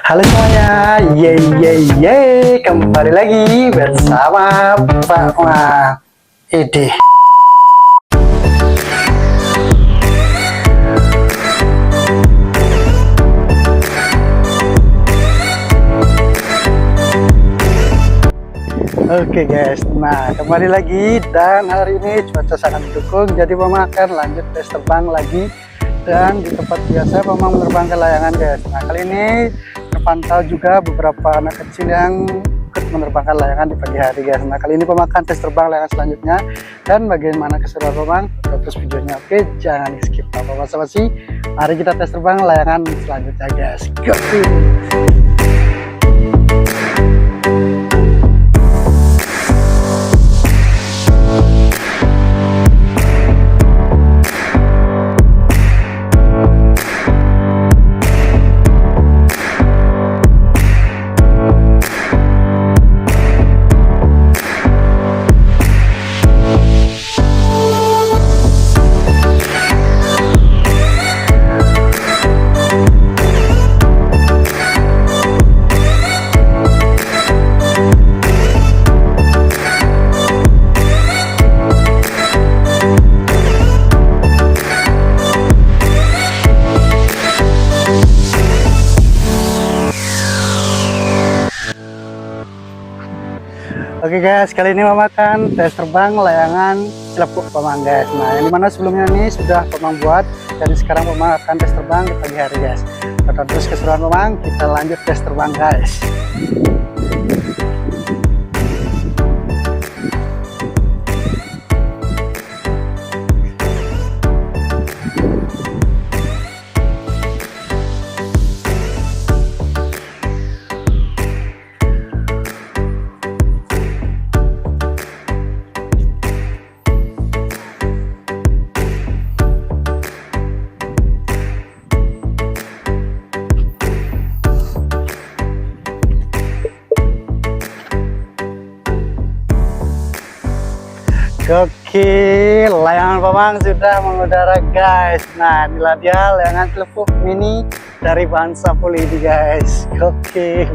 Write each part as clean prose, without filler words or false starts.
Halo semuanya, kembali lagi bersama Pak Ma Ede. Oke guys, nah kembali lagi dan hari ini cuaca sangat mendukung, jadi Mama akan lanjut tes terbang lagi dan di tempat biasa Mama menerbangkan layangan guys. Nah kali ini terpantau juga beberapa anak kecil yang ikut menerbangkan layangan di pagi hari guys. Nah kali ini Mama akan tes terbang layangan selanjutnya dan bagaimana keseruan Mama, terus videonya. Oke, jangan di skip apa basa-basi. Mari kita tes terbang layangan selanjutnya guys. Go! Oke guys, kali ini Mama akan tes terbang layangan celepuk Pamang guys. Nah yang dimana sebelumnya ini sudah Pamang buat, dan sekarang Mama akan tes terbang di pagi hari guys. Tonton terus keseruan Pamang, kita lanjut tes terbang guys. Oke, layangan Pamang sudah mengudara guys. Nah inilah dia layangan telepuk mini dari bahan sapu lidi guys. Oke.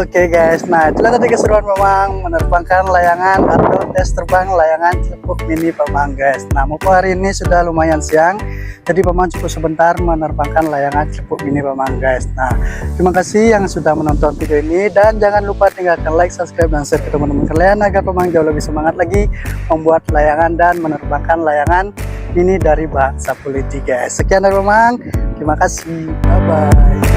Oke guys, nah itulah tadi keseruan memang menerbangkan layangan atau tes terbang layangan CELEPUK mini Pemang guys. Nah mumpung hari ini sudah lumayan siang, jadi Pemang cukup sebentar menerbangkan layangan CELEPUK mini Pemang guys. Nah terima kasih yang sudah menonton video ini, dan jangan lupa tinggalkan like, subscribe, dan share ke teman-teman kalian agar Pemang jauh lebih semangat lagi membuat layangan dan menerbangkan layangan ini dari bahan sapu lidi guys. Sekian dari Pemang, terima kasih, bye bye.